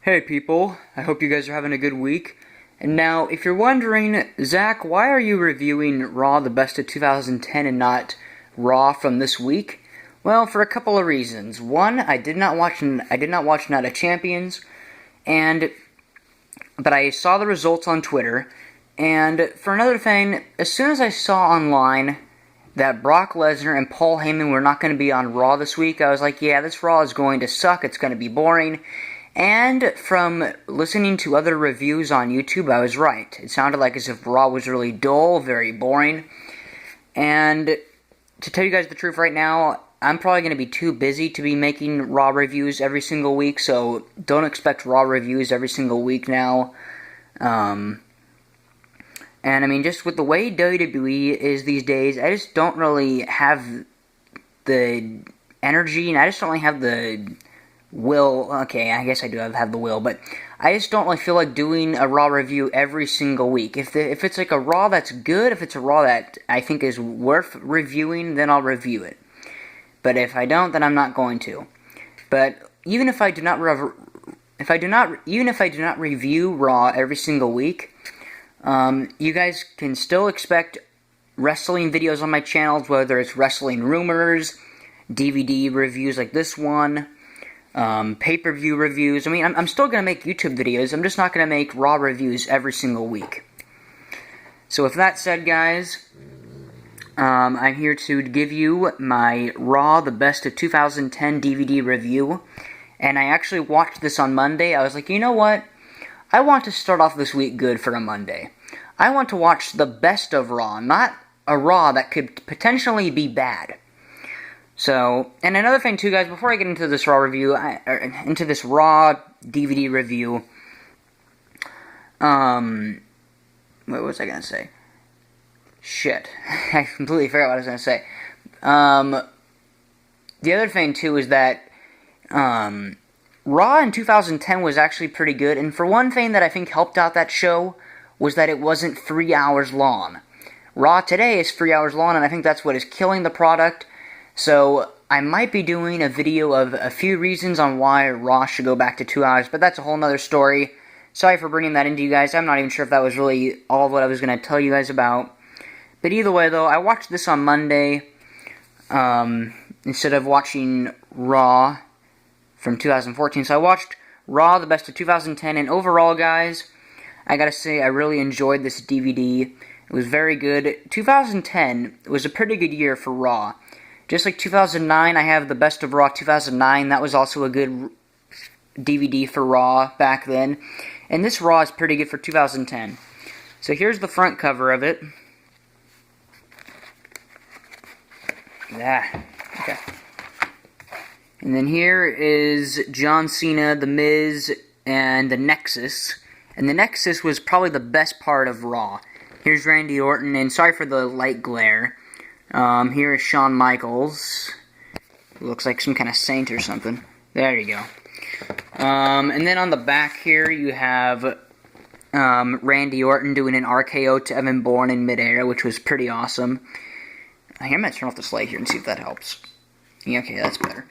Hey people, I hope you guys are having a good week. And now, if you're wondering, Zach, why are you reviewing Raw the Best of 2010 and not Raw from this week? Well, for a couple of reasons. One, I did not watch Night of Champions, but I saw the results on Twitter. And for another thing, as soon as I saw online that Brock Lesnar and Paul Heyman were not going to be on Raw this week, I was like, yeah, this Raw is going to suck, it's going to be boring. And from listening to other reviews on YouTube, I was right. It sounded like as if Raw was really dull, very boring. And to tell you guys the truth right now, I'm probably going to be too busy to be making Raw reviews every single week, so don't expect Raw reviews every single week now. And I mean, just with the way WWE is these days, I just don't really have the energy, and I just don't really have the will. Okay, I guess I do have the will, but I just don't really feel like doing a Raw review every single week. If it's like a Raw that's good, if it's a Raw that I think is worth reviewing, then I'll review it. But if I don't, then I'm not going to. But even if I do not review Raw every single week, you guys can still expect wrestling videos on my channels, whether it's wrestling rumors, DVD reviews like this one, pay-per-view reviews. I mean, I'm still going to make YouTube videos. I'm just not going to make Raw reviews every single week. So with that said, guys, I'm here to give you my Raw the Best of 2010 DVD review. And I actually watched this on Monday. I was like, you know what? I want to start off this week good for a Monday. I want to watch the best of Raw, not a Raw that could potentially be bad. So, and another thing too, guys, before I get into this Raw review, into this Raw DVD review, what was I going to say? Shit. I completely forgot what I was going to say. The other thing too is that, Raw in 2010 was actually pretty good, and for one thing that I think helped out that show was that it wasn't 3 hours long. Raw today is 3 hours long, and I think that's what is killing the product. So, I might be doing a video of a few reasons on why Raw should go back to 2 hours, but that's a whole nother story. Sorry for bringing that into you guys. I'm not even sure if that was really all of what I was going to tell you guys about. But either way, though, I watched this on Monday, instead of watching Raw from 2014. So I watched Raw, the Best of 2010, and overall, guys, I gotta say, I really enjoyed this DVD. It was very good. 2010 was a pretty good year for Raw. Just like 2009, I have the Best of Raw 2009. That was also a good DVD for Raw back then. And this Raw is pretty good for 2010. So here's the front cover of it. Yeah, okay. And then here is John Cena, The Miz, and the Nexus. And the Nexus was probably the best part of Raw. Here's Randy Orton, and sorry for the light glare. Here is Shawn Michaels. Looks like some kind of saint or something. There you go. And then on the back here, you have Randy Orton doing an RKO to Evan Bourne in midair, which was pretty awesome. I might turn off the slide here and see if that helps. Yeah, okay, that's better.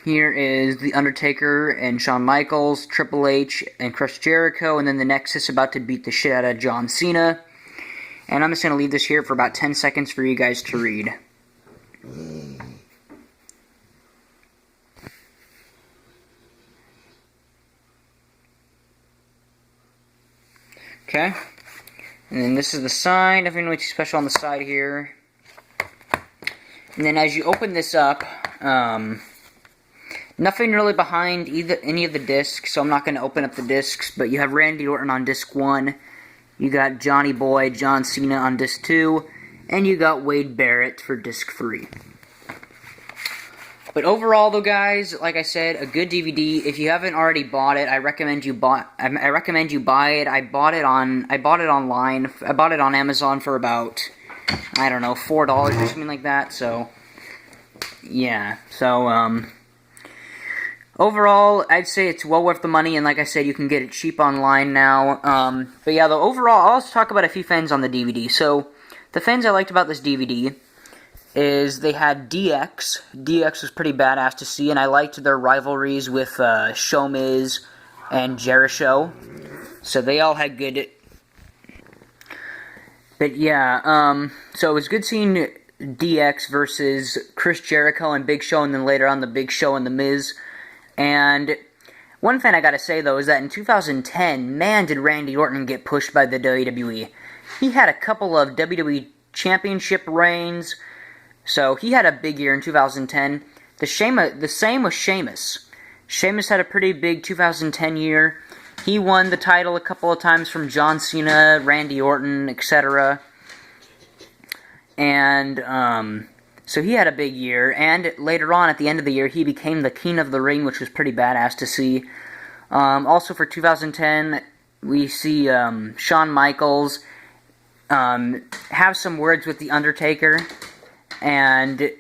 Here is The Undertaker and Shawn Michaels, Triple H, and Chris Jericho, and then the Nexus about to beat the shit out of John Cena. And I'm just going to leave this here for about 10 seconds for you guys to read. Okay. And then this is the sign. Nothing really too special on the side here. And then as you open this up, nothing really behind any of the discs, so I'm not going to open up the discs, but you have Randy Orton on disc 1, you got Johnny Boy, John Cena on disc 2, and you got Wade Barrett for disc 3. But overall, though, guys, like I said, a good DVD. If you haven't already bought it, I recommend you buy it. I bought it online. I bought it on Amazon for about, I don't know, $4 or something like that. So yeah. So overall, I'd say it's well worth the money, and like I said, you can get it cheap online now. But yeah, though overall, I'll also talk about a few things on the DVD. So the things I liked about this DVD. is they had DX. DX was pretty badass to see, and I liked their rivalries with Show and Jericho. So they all had good. But yeah, so it was good seeing DX versus Chris Jericho and Big Show, and then later on the Big Show and The Miz. And one thing I gotta say though is that in 2010, man, did Randy Orton get pushed by the WWE. He had a couple of WWE Championship reigns, so he had a big year in 2010. The same with Sheamus. Sheamus had a pretty big 2010 year. He won the title a couple of times from John Cena, Randy Orton, etc. And so he had a big year. And later on, at the end of the year, he became the King of the Ring, which was pretty badass to see. Also for 2010, we see Shawn Michaels have some words with The Undertaker. And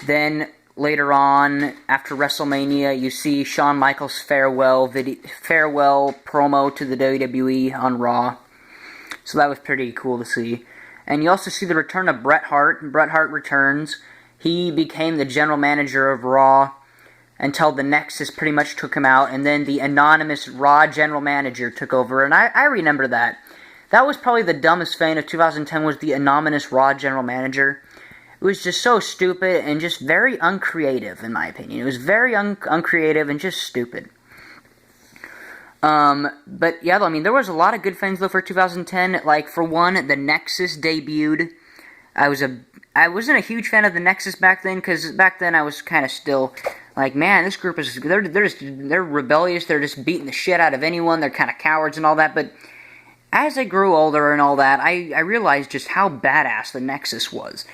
then later on, after WrestleMania, you see Shawn Michaels' farewell promo to the WWE on Raw. So that was pretty cool to see. And you also see the return of Bret Hart. Bret Hart returns. He became the general manager of Raw until the Nexus pretty much took him out, and then the anonymous Raw general manager took over. And I remember that. That was probably the dumbest thing of 2010, was the anonymous Raw general manager. It was just so stupid and just very uncreative, in my opinion. It was very uncreative and just stupid. But yeah, I mean, there was a lot of good things though for 2010. Like, for one, the Nexus debuted. I wasn't a huge fan of the Nexus back then, because back then I was kind of still like, man, this group is they're rebellious. They're just beating the shit out of anyone. They're kind of cowards and all that. But as I grew older and all that, I realized just how badass the Nexus was.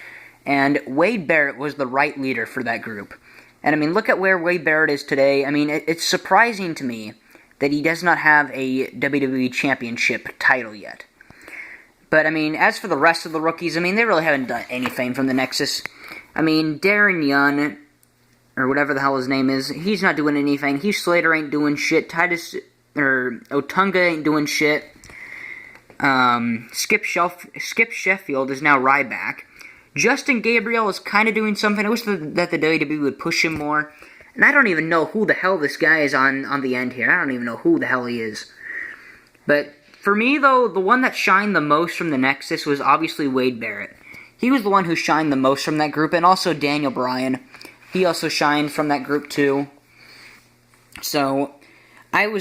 And Wade Barrett was the right leader for that group. And I mean, look at where Wade Barrett is today. I mean, it's surprising to me that he does not have a WWE Championship title yet. But I mean, as for the rest of the rookies, I mean, they really haven't done anything from the Nexus. I mean, Darren Young, or whatever the hell his name is, he's not doing anything. Heath Slater ain't doing shit. Otunga ain't doing shit. Skip Sheffield is now Ryback. Justin Gabriel is kind of doing something. I wish that the WWE would push him more. And I don't even know who the hell this guy is on the end here. I don't even know who the hell he is. But for me, though, the one that shined the most from the Nexus was obviously Wade Barrett. He was the one who shined the most from that group, and also Daniel Bryan. He also shined from that group too. So I'm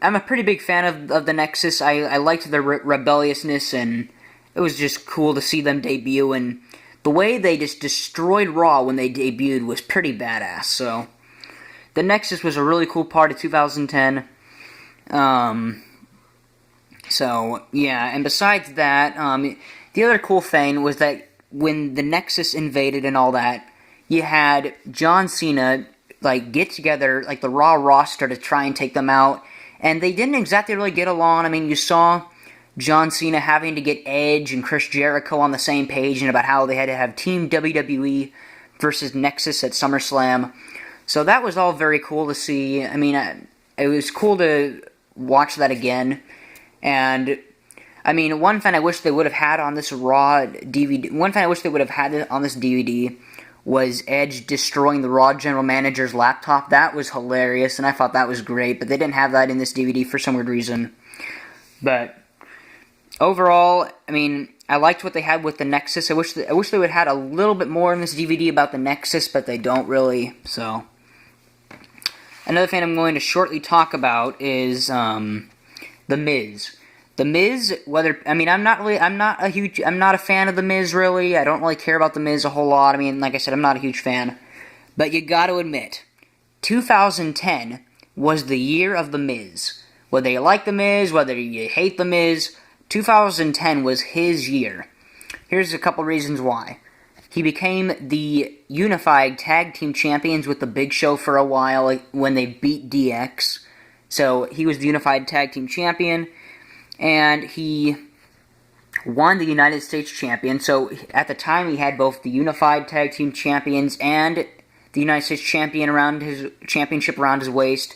a pretty big fan of the Nexus. I liked their rebelliousness, and it was just cool to see them debut, and the way they just destroyed Raw when they debuted was pretty badass. So the Nexus was a really cool part of 2010. So yeah, and besides that, the other cool thing was that when the Nexus invaded and all that, you had John Cena get together the Raw roster to try and take them out, and they didn't exactly really get along. I mean, you saw John Cena having to get Edge and Chris Jericho on the same page, and about how they had to have Team WWE versus Nexus at SummerSlam. So that was all very cool to see. I mean, it was cool to watch that again. And I mean, one thing I wish they would have had on this Raw DVD, one thing I wish they would have had on this DVD was Edge destroying the Raw general manager's laptop. That was hilarious, and I thought that was great, but they didn't have that in this DVD for some weird reason. But overall, I mean, I liked what they had with the Nexus. I wish they would have had a little bit more in this DVD about the Nexus, but they don't really. So another thing I'm going to shortly talk about is The Miz. The Miz, I'm not a fan of The Miz, really. I don't really care about The Miz a whole lot. I mean, like I said, I'm not a huge fan. But you gotta admit, 2010 was the year of The Miz. Whether you like The Miz, whether you hate The Miz, 2010 was his year. Here's a couple reasons why. He became the unified tag team champions with the Big Show for a while when they beat DX. So he was the unified tag team champion, and he won the United States champion. So at the time, he had both the unified tag team champions and the United States champion around his championship around his waist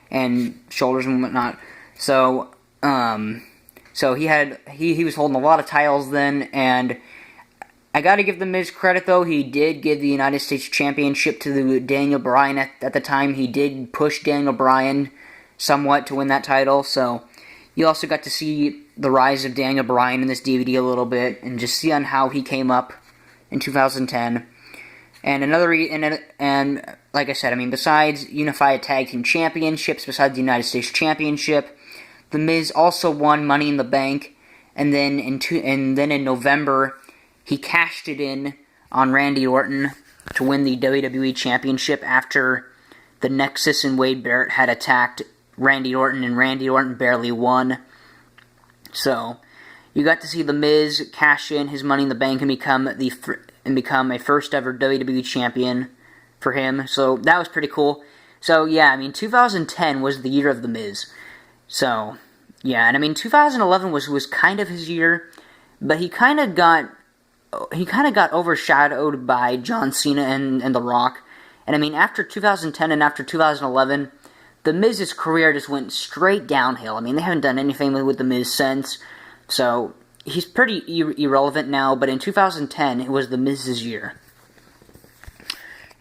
and shoulders and whatnot. So he was holding a lot of titles then, and I gotta give The Miz credit, though. He did give the United States Championship to Daniel Bryan at the time. He did push Daniel Bryan somewhat to win that title, so you also got to see the rise of Daniel Bryan in this DVD a little bit, and just see on how he came up in 2010. And like I said, I mean, besides Unified Tag Team Championships, besides the United States Championship, The Miz also won Money in the Bank, and then in November, he cashed it in on Randy Orton to win the WWE Championship after the Nexus and Wade Barrett had attacked Randy Orton, and Randy Orton barely won. So, you got to see The Miz cash in his Money in the Bank and become a first ever WWE champion for him. So that was pretty cool. So yeah, I mean 2010 was the year of The Miz. So yeah, and I mean 2011 was kind of his year, but he kind of got overshadowed by John Cena and The Rock. And I mean after 2010 and after 2011, The Miz's career just went straight downhill. I mean they haven't done anything with The Miz since. So he's pretty irrelevant now, but in 2010, it was The Miz's year.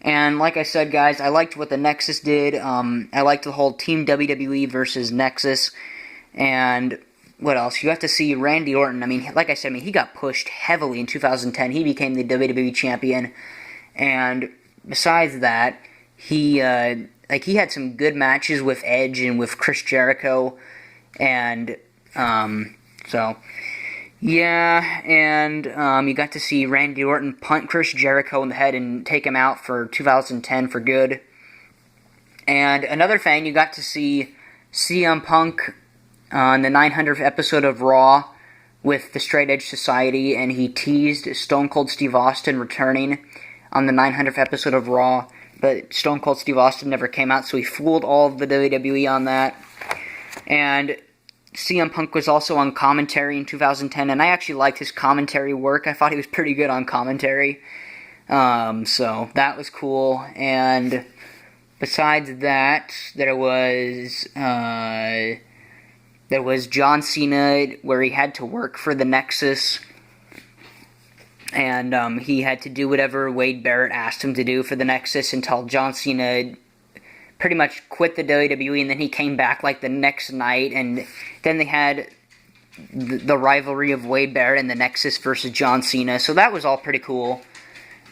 And like I said, guys, I liked what the Nexus did. I liked the whole Team WWE versus Nexus. And what else? You have to see Randy Orton. I mean, like I said, he got pushed heavily in 2010. He became the WWE champion. And besides that, he had some good matches with Edge and with Chris Jericho. And so yeah, and you got to see Randy Orton punt Chris Jericho in the head and take him out for 2010 for good. And another thing, you got to see CM Punk on the 900th episode of Raw with the Straight Edge Society, and he teased Stone Cold Steve Austin returning on the 900th episode of Raw, but Stone Cold Steve Austin never came out, so he fooled all of the WWE on that. And CM Punk was also on commentary in 2010, and I actually liked his commentary work. I thought he was pretty good on commentary. So that was cool. And besides that, there was John Cena, where he had to work for the Nexus, and he had to do whatever Wade Barrett asked him to do for the Nexus until John Cena pretty much quit the WWE, and then he came back like the next night, and then they had the rivalry of Wade Barrett and the Nexus versus John Cena, so that was all pretty cool.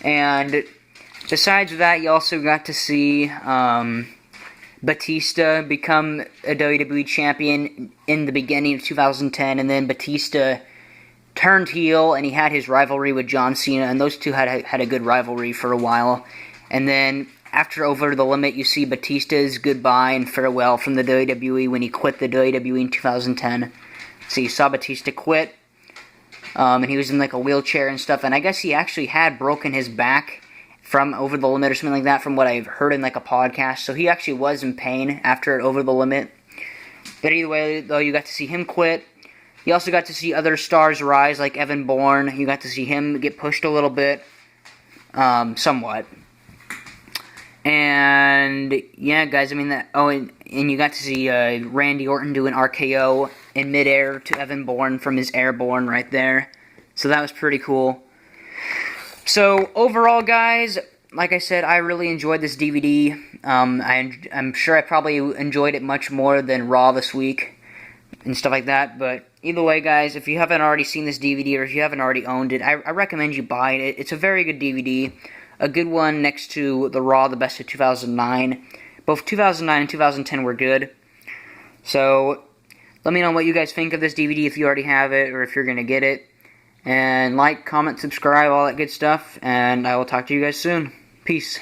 And besides that, you also got to see Batista become a WWE champion in the beginning of 2010, and then Batista turned heel, and he had his rivalry with John Cena, and those two had a good rivalry for a while. And then after Over the Limit, you see Batista's goodbye and farewell from the WWE when he quit the WWE in 2010. So you saw Batista quit, and he was in like a wheelchair and stuff, and I guess he actually had broken his back from Over the Limit or something like that, from what I've heard in like a podcast. So he actually was in pain after Over the Limit. But either way, though, you got to see him quit. You also got to see other stars rise, like Evan Bourne. You got to see him get pushed a little bit, somewhat. And yeah, guys, I mean that. Oh, and you got to see Randy Orton do an RKO in midair to Evan Bourne from his airborne right there. So that was pretty cool. So overall, guys, like I said, I really enjoyed this DVD. I'm sure I probably enjoyed it much more than Raw this week and stuff like that. But either way, guys, if you haven't already seen this DVD or if you haven't already owned it, I recommend you buy it. It's a very good DVD. A good one next to the Raw, the best of 2009. Both 2009 and 2010 were good. So let me know what you guys think of this DVD if you already have it or if you're going to get it. And like, comment, subscribe, all that good stuff. And I will talk to you guys soon. Peace.